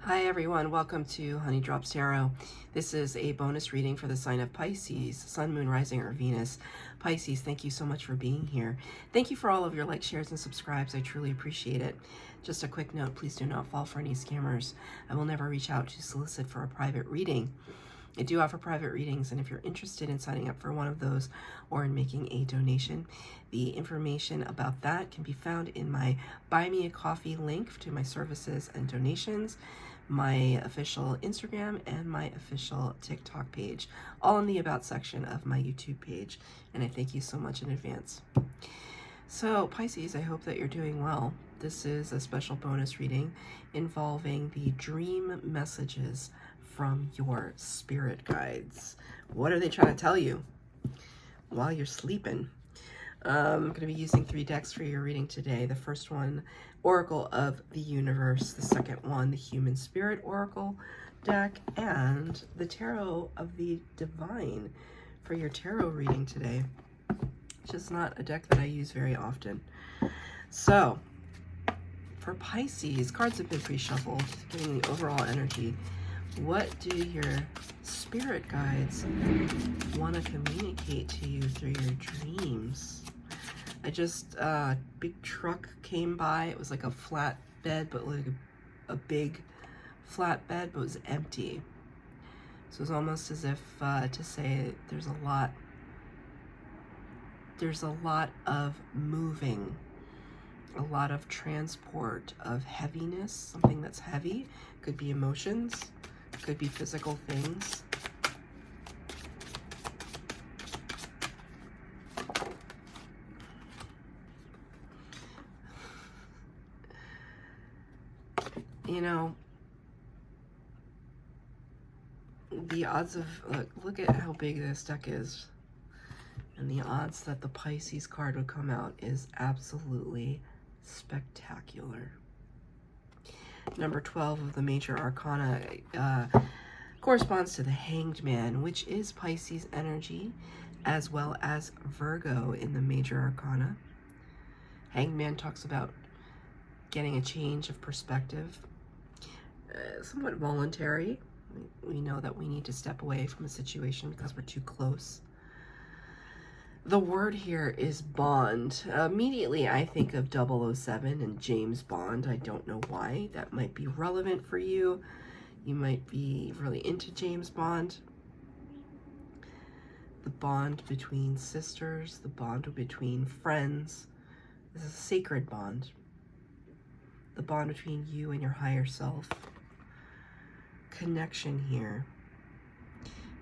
Hi everyone, welcome to Honey Drops Tarot. This is a bonus reading for the sign of Pisces, Sun, Moon, Rising, or Venus. Pisces, thank you so much for being here. Thank you for all of your likes, shares, and subscribes. I truly appreciate it. Just a quick note, please do not fall for any scammers. I will never reach out to solicit for a private reading. I do offer private readings, and if you're interested in signing up for one of those or in making a donation, the information about that can be found in my Buy Me a Coffee link to my services and donations, my official Instagram, and my official TikTok page, all in the About section of my YouTube page, and I thank you so much in advance. So, Pisces, I hope that you're doing well. This is a special bonus reading involving the dream messages from your spirit guides. What are they trying to tell you while you're sleeping? I'm going to be using 3 decks for your reading today. The first one, Oracle of the Universe. The second one, the Human Spirit Oracle deck. And the Tarot of the Divine for your tarot reading today. It's just not a deck that I use very often. So, for Pisces, cards have been pre-shuffled, getting the overall energy. What do your spirit guides want to communicate to you through your dreams? Big truck came by. It was like a flat bed, but like a big flat bed, but it was empty. So it was almost as if to say there's a lot of moving, a lot of transport of heaviness, something that's heavy. Could be emotions, could be physical things. You know, the odds of, look at how big this deck is. And the odds that the Pisces card would come out is absolutely spectacular. Number 12 of the major arcana corresponds to the Hanged Man, which is Pisces energy, as well as Virgo in the major arcana. Hanged Man talks about getting a change of perspective, somewhat voluntary. We know that we need to step away from a situation because we're too close. The word here is Bond. Immediately I think of 007 and James Bond. I don't know why. That might be relevant for you. You might be really into James Bond. The bond between sisters, the bond between friends. This is a sacred bond. The bond between you and your higher self. Connection here.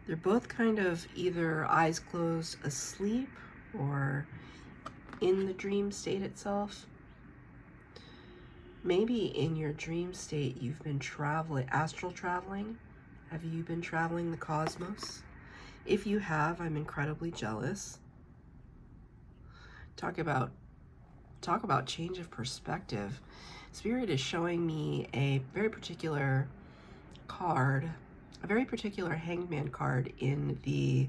They're both kind of either eyes closed, asleep, or in the dream state itself. Maybe in your dream state you've been traveling, astral traveling. Have you been traveling the cosmos? If you have, I'm incredibly jealous. Talk about change of perspective. Spirit is showing me a very particular card, a very particular Hanged Man card in the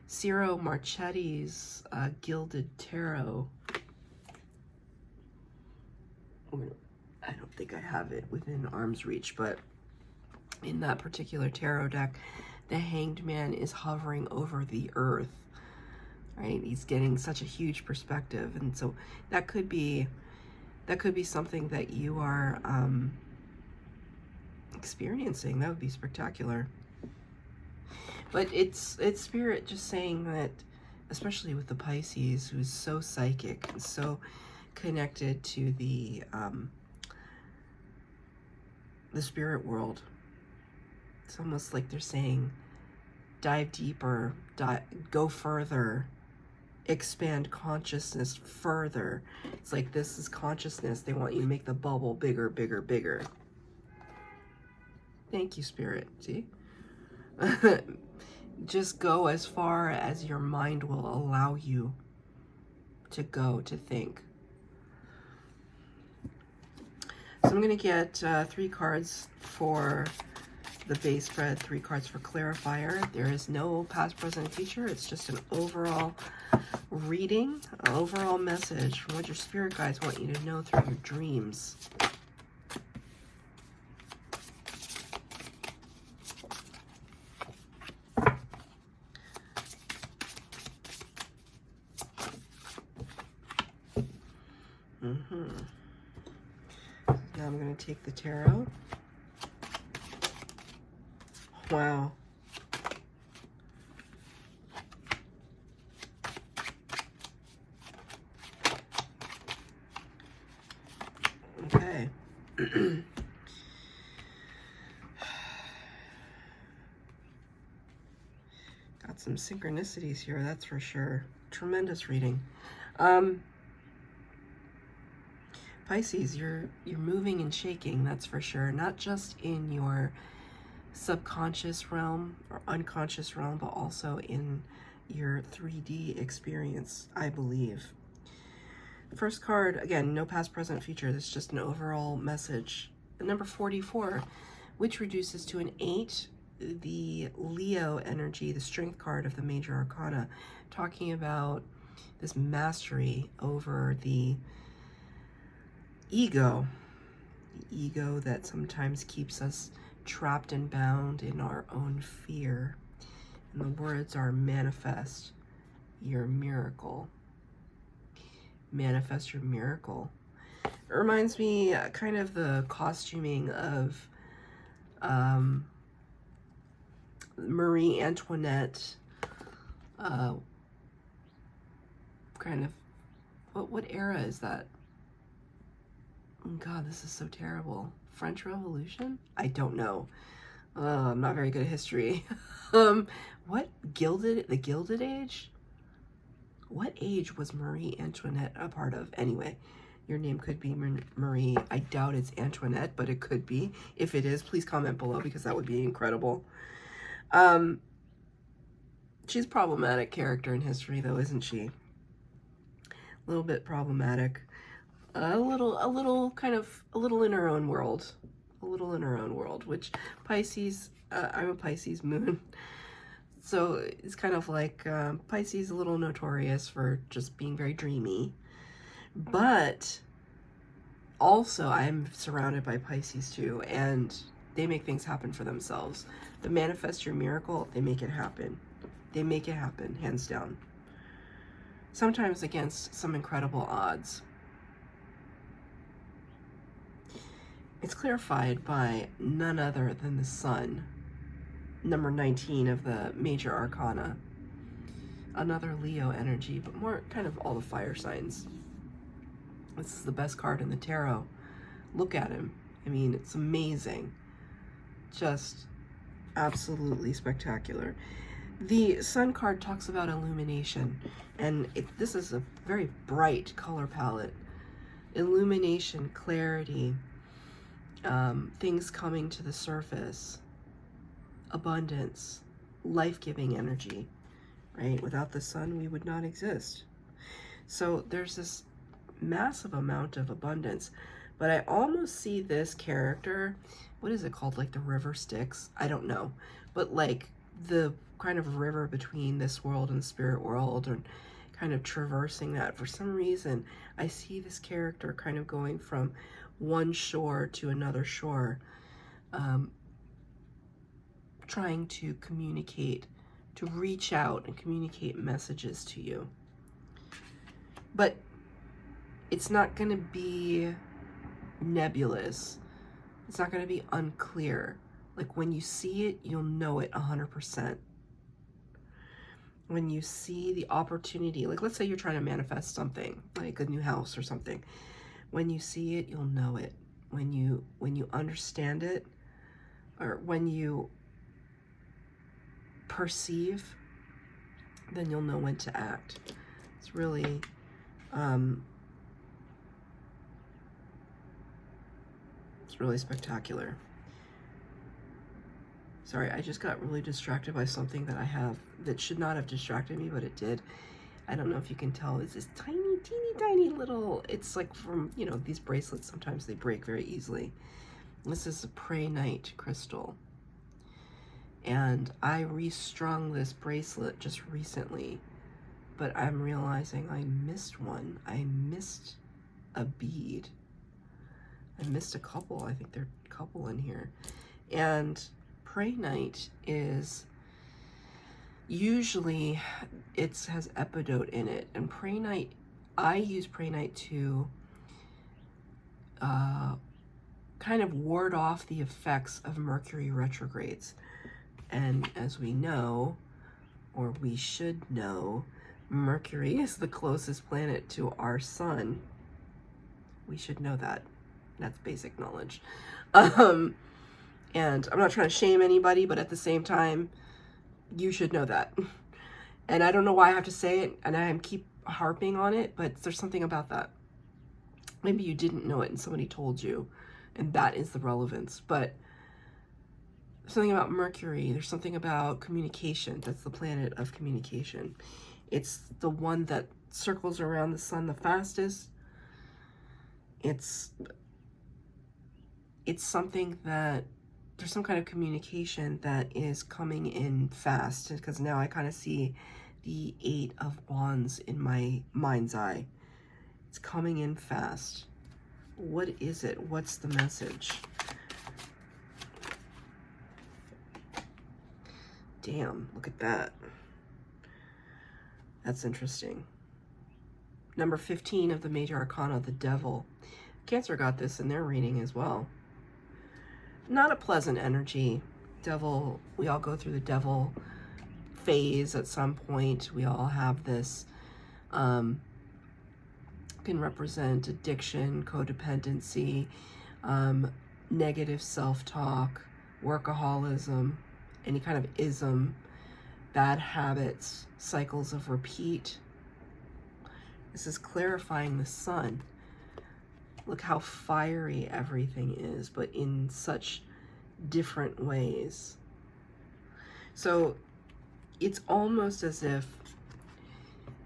Ciro Marchetti's Gilded Tarot. I don't think I have it within arm's reach, but in that particular tarot deck, the Hanged Man is hovering over the earth, right? He's getting such a huge perspective, and so that could be something that you are experiencing. That would be spectacular. But it's Spirit just saying that, especially with the Pisces, who's so psychic and so connected to the spirit world. It's almost like they're saying, dive deeper, go further, expand consciousness further. It's like, this is consciousness. They want you to make the bubble bigger, bigger, bigger. Thank you, Spirit. See? Just go as far as your mind will allow you to go, to think. So I'm going to get 3 cards for the base spread, 3 cards for clarifier. There is no past, present, and future. It's just an overall reading, an overall message from what your spirit guides want you to know through your dreams. Now I'm going to take the tarot. Wow. Okay. Got some synchronicities here, that's for sure. Tremendous reading. Pisces, you're moving and shaking, that's for sure. Not just in your subconscious realm or unconscious realm, but also in your 3D experience, I believe. The first card, again, no past, present, future. This is just an overall message. The number 44, which reduces to an 8, the Leo energy, the strength card of the major arcana, talking about this mastery over the ego that sometimes keeps us trapped and bound in our own fear. And the words are manifest your miracle. Manifest your miracle. It reminds me kind of the costuming of Marie Antoinette, kind of, what era is that? Oh God, this is so terrible. French Revolution? I don't know. I'm not very good at history. What? The Gilded Age? What age was Marie Antoinette a part of? Anyway, your name could be Marie. I doubt it's Antoinette, but it could be. If it is, please comment below because that would be incredible. She's a problematic character in history, though, isn't she? A little bit problematic. A little in her own world. A little in her own world, which Pisces, I'm a Pisces moon. So it's kind of like Pisces, a little notorious for just being very dreamy. But also I'm surrounded by Pisces too, and they make things happen for themselves. The manifest your miracle, they make it happen. They make it happen, hands down. Sometimes against some incredible odds. It's clarified by none other than the Sun, number 19 of the major arcana. Another Leo energy, but more kind of all the fire signs. This is the best card in the tarot. Look at him. I mean, it's amazing. Just absolutely spectacular. The Sun card talks about illumination, and this is a very bright color palette. Illumination, clarity, things coming to the surface, abundance, life-giving energy, right? Without the Sun, we would not exist. So there's this massive amount of abundance, but I almost see this character, what is it called? Like the river Styx? I don't know, but like the kind of river between this world and the spirit world, and kind of traversing that. For some reason, I see this character kind of going from one shore to another shore, trying to communicate, to reach out and communicate messages to you. But it's not going to be nebulous. It's not going to be unclear. Like when you see it, you'll know it 100%. When you see the opportunity, like let's say you're trying to manifest something, like a new house or something. When you see it, you'll know it. When you understand it, or when you perceive, then you'll know when to act. It's really spectacular. Sorry, I just got really distracted by something that I have that should not have distracted me, but it did. I don't know if you can tell. It's this tiny, teeny, tiny little, it's like from, you know, these bracelets, sometimes they break very easily. This is a Prehnite crystal. And I restrung this bracelet just recently, but I'm realizing I missed one. I missed a bead. I missed a couple. I think there are a couple in here. And Prehnite is usually, it has epidote in it. And Prehnite, I use Prehnite to kind of ward off the effects of Mercury retrogrades. And as we know, or we should know, Mercury is the closest planet to our sun. We should know that. That's basic knowledge. And I'm not trying to shame anybody, but at the same time, you should know that. And I don't know why I have to say it, and I keep harping on it, but there's something about that. Maybe you didn't know it and somebody told you, and that is the relevance. But something about Mercury, there's something about communication. That's the planet of communication. It's the one that circles around the sun the fastest. It's something that there's some kind of communication that is coming in fast, because now I kind of see the 8 of Wands in my mind's eye. It's coming in fast. What is it? What's the message? Damn, look at that. That's interesting. Number 15 of the Major Arcana, the Devil. Cancer got this in their reading as well. Not a pleasant energy. Devil, we all go through the devil phase at some point. We all have this, can represent addiction, codependency, negative self-talk, workaholism, any kind of ism, bad habits, cycles of repeat. This is clarifying the sun. Look how fiery everything is, but in such different ways. So it's almost as if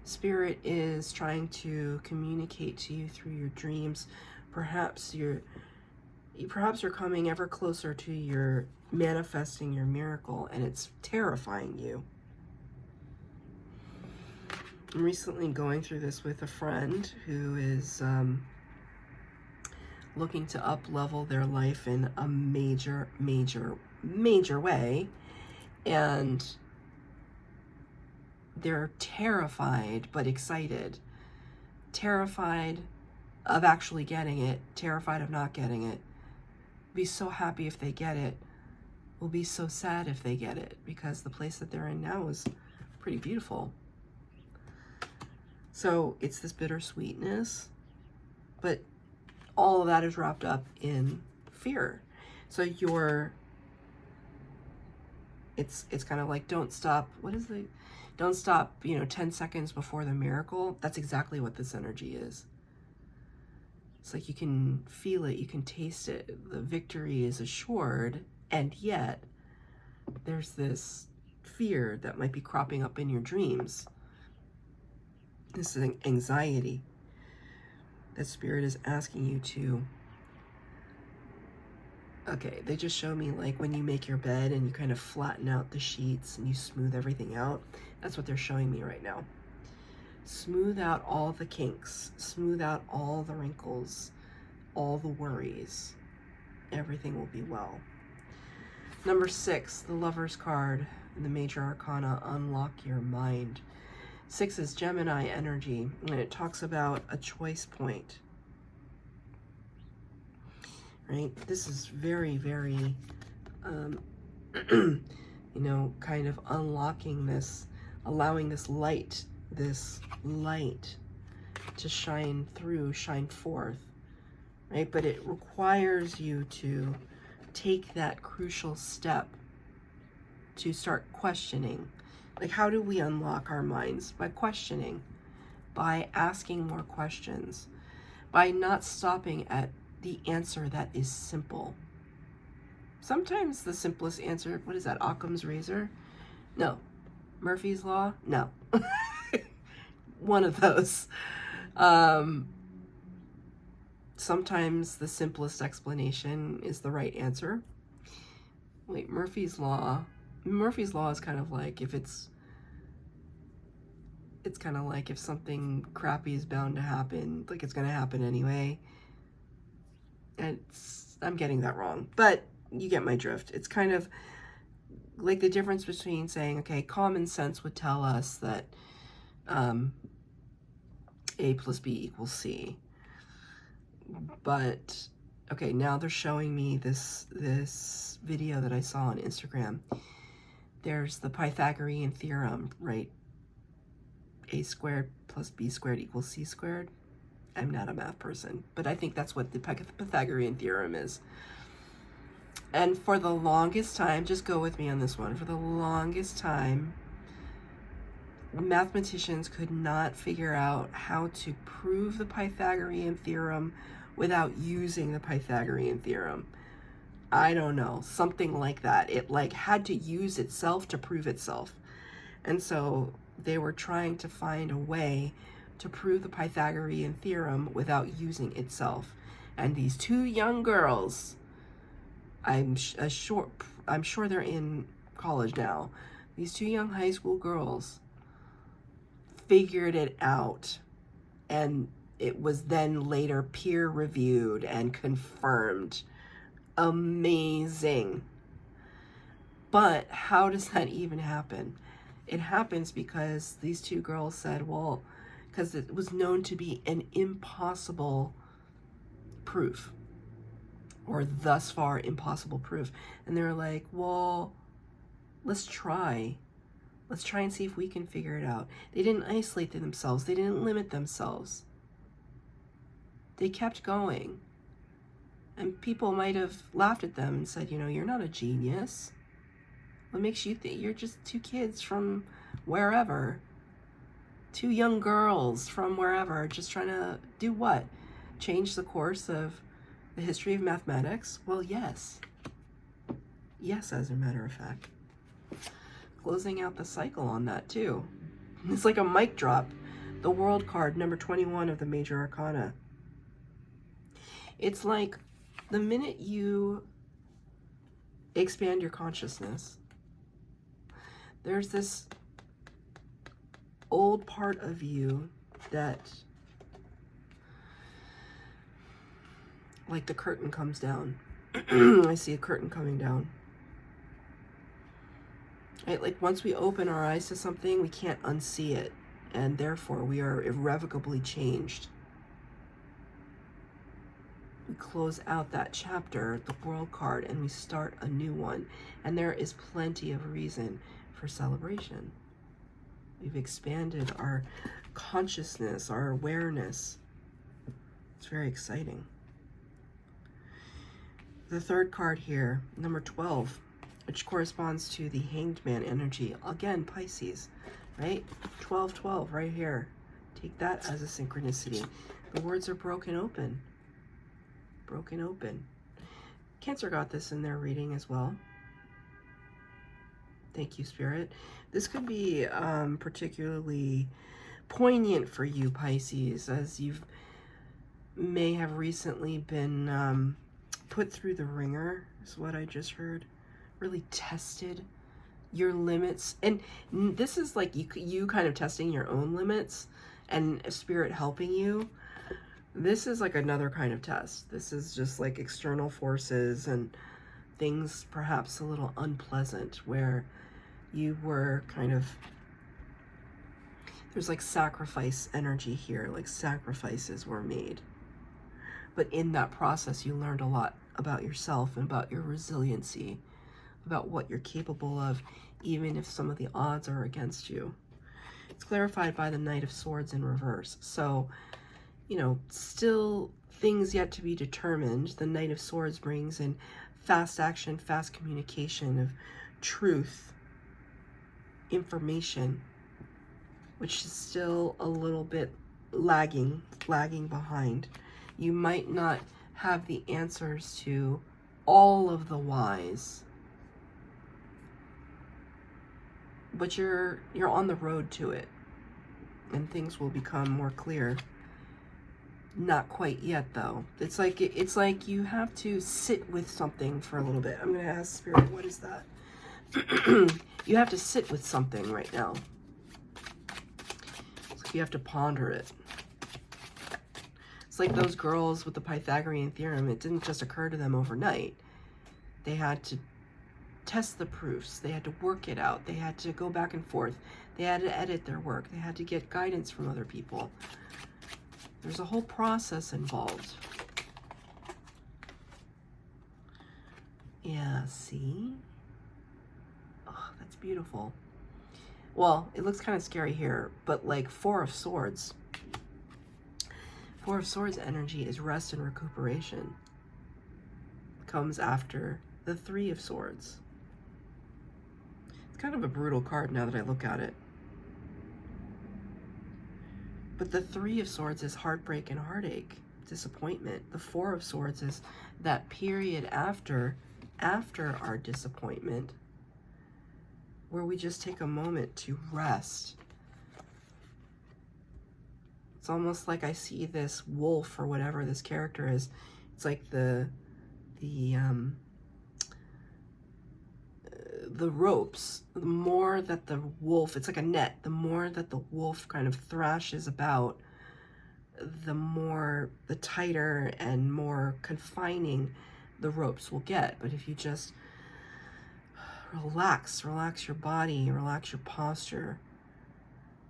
Spirit is trying to communicate to you through your dreams. Perhaps you're coming ever closer to your manifesting your miracle, and it's terrifying you. I'm recently going through this with a friend who is looking to up-level their life in a major way, and they're terrified but excited. Terrified of actually getting it, terrified of not getting it. Be so happy if they get it. Will be so sad if they get it, because the place that they're in now is pretty beautiful. So it's this bittersweetness, but all of that is wrapped up in fear. So it's kind of like, don't stop. Don't stop, 10 seconds before the miracle. That's exactly what this energy is. It's like you can feel it, you can taste it. The victory is assured, and yet there's this fear that might be cropping up in your dreams. This is anxiety that Spirit is asking you to. Okay, they just show me like when you make your bed and you kind of flatten out the sheets and you smooth everything out. That's what they're showing me right now. Smooth out all the kinks, smooth out all the wrinkles, all the worries. Everything will be well. Number 6, the Lover's card in the Major Arcana, unlock your mind. 6 is Gemini energy, and it talks about a choice point. Right? This is very, very, kind of unlocking this, allowing this light to shine through, shine forth, right? But it requires you to take that crucial step to start questioning. Like, how do we unlock our minds? By questioning, by asking more questions, by not stopping at the answer that is simple. Sometimes the simplest answer, what is that, Occam's razor? No. Murphy's Law? No. One of those. Sometimes the simplest explanation is the right answer. Wait, Murphy's Law is kind of like it's kind of like if something crappy is bound to happen, like it's going to happen anyway. I'm getting that wrong, but you get my drift. It's kind of like the difference between saying, okay, common sense would tell us that A plus B equals C. But okay, now they're showing me this video that I saw on Instagram. There's the Pythagorean theorem, right? A squared plus b squared equals c squared. I'm not a math person, but I think that's what the Pythagorean theorem is. And for the longest time, just go with me on this one, for the longest time, mathematicians could not figure out how to prove the Pythagorean theorem without using the Pythagorean theorem. I don't know, something like that. It like had to use itself to prove itself. And so they were trying to find a way to prove the Pythagorean theorem without using itself. And these two young girls, I'm sure they're in college now. These two young high school girls figured it out, and it was then later peer reviewed and confirmed. Amazing. But how does that even happen? It happens because these two girls said, well, because it was known to be an impossible proof, or thus far impossible proof. And they were like, well, let's try and see if we can figure it out. They didn't isolate themselves. They didn't limit themselves. They kept going. And people might have laughed at them and said, you know, you're not a genius. What makes you think you're just two kids from wherever? Two young girls from wherever, just trying to do what? Change the course of the history of mathematics? Well, yes. Yes, as a matter of fact. Closing out the cycle on that too. It's like a mic drop. The World card, number 21 of the Major Arcana. It's like the minute you expand your consciousness, there's this old part of you that, like the curtain comes down. I see a curtain coming down. Right? Like once we open our eyes to something, we can't unsee it, and therefore we are irrevocably changed. We close out that chapter, the World card, and we start a new one. And there is plenty of reason for celebration. We've expanded our consciousness, our awareness. It's very exciting. The third card here, number 12, which corresponds to the Hanged Man energy. Again, Pisces, right? 12-12 right here. Take that as a synchronicity. The words are broken open. Broken open. Cancer got this in their reading as well. Thank you, Spirit. This could be particularly poignant for you, Pisces, as you may have recently been put through the ringer, is what I just heard. Really tested your limits. And this is like you kind of testing your own limits and Spirit helping you. This is like another kind of test. This is just like external forces and things perhaps a little unpleasant where you were kind of, there's like sacrifice energy here, like sacrifices were made. But in that process, you learned a lot about yourself and about your resiliency, about what you're capable of, even if some of the odds are against you. It's clarified by the Knight of Swords in reverse. So, you know, still things yet to be determined. The Knight of Swords brings in fast action, fast communication of truth, information, which is still a little bit lagging behind. You might not have the answers to all of the whys, but you're on the road to it, and things will become more clear. Not quite yet, though. It's like you have to sit with something for a little bit. I'm going to ask Spirit, what is that? You have to sit with something right now. It's like you have to ponder it. It's like those girls with the Pythagorean theorem. It didn't just occur to them overnight. They had to test the proofs. They had to work it out. They had to go back and forth. They had to edit their work. They had to get guidance from other people. There's a whole process involved. Yeah, see? Oh, that's beautiful. Well, it looks kind of scary here, but like Four of Swords. Four of Swords energy is rest and recuperation. Comes after the Three of Swords. It's kind of a brutal card now that I look at it. But the Three of Swords is heartbreak and heartache, disappointment. The Four of Swords is that period after our disappointment, where we just take a moment to rest. It's almost like I see this wolf or whatever this character is. It's like the ropes. The more that the wolf, it's like a net, the more that the wolf kind of thrashes about, the tighter and more confining the ropes will get. But if you just relax your body, relax your posture,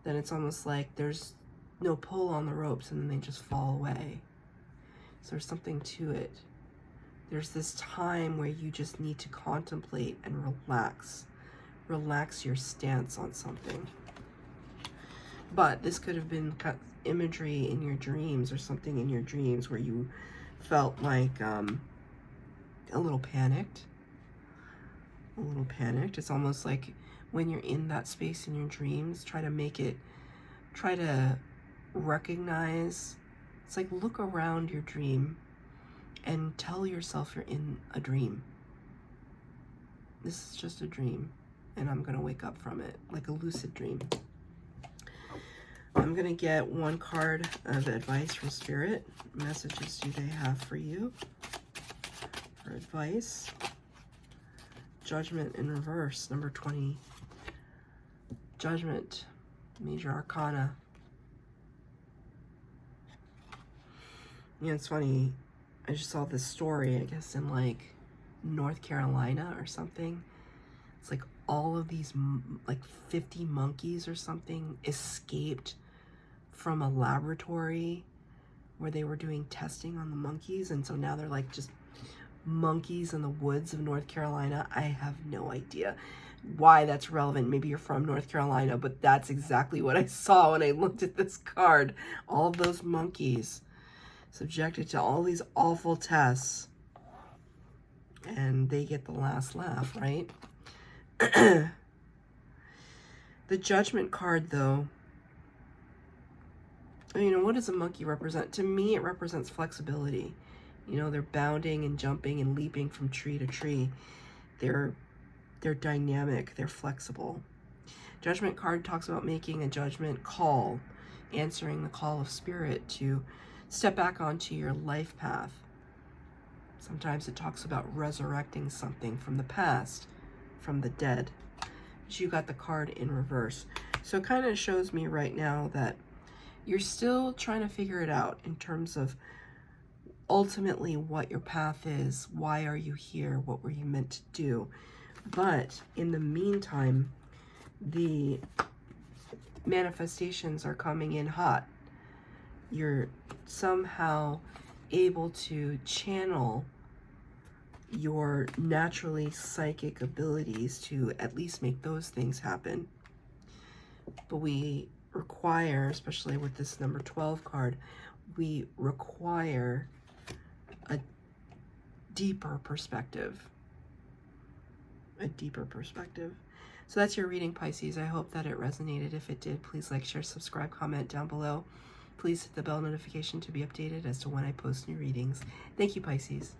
then it's almost like there's no pull on the ropes and then they just fall away. So there's something to it. There's this time where you just need to contemplate and relax. Relax your stance on something. But this could have been imagery in your dreams or something in your dreams where you felt like a little panicked. A little panicked. It's almost like when you're in that space in your dreams, try to recognize. It's like look around your dream and tell yourself you're in a dream. This is just a dream, and I'm going to wake up from it, like a lucid dream. I'm going to get one card of advice from Spirit. Messages do they have for you for advice? Judgment in reverse, number 20. Judgment, major arcana. Yeah, it's funny. I just saw this story, I guess, in like North Carolina or something. It's like all of these, like 50 monkeys or something escaped from a laboratory where they were doing testing on the monkeys. And so now they're like just monkeys in the woods of North Carolina. I have no idea why that's relevant. Maybe you're from North Carolina, but that's exactly what I saw when I looked at this card. All of those monkeys subjected to all these awful tests, and they get the last laugh, right? The Judgment card, though, you know, what does a monkey represent? To me, it represents flexibility. You know, they're bounding and jumping and leaping from tree to tree. They're dynamic, they're flexible. Judgment card talks about making a judgment call, answering the call of Spirit to step back onto your life path. Sometimes it talks about resurrecting something from the past, from the dead. But you got the card in reverse. So it kind of shows me right now that you're still trying to figure it out in terms of ultimately what your path is. Why are you here? What were you meant to do? But in the meantime, the manifestations are coming in hot. You're somehow able to channel your naturally psychic abilities to at least make those things happen. But we require, especially with this number 12 card, we require a deeper perspective. A deeper perspective. So that's your reading, Pisces. I hope that it resonated. If it did, please like, share, subscribe, comment down below. Please hit the bell notification to be updated as to when I post new readings. Thank you, Pisces.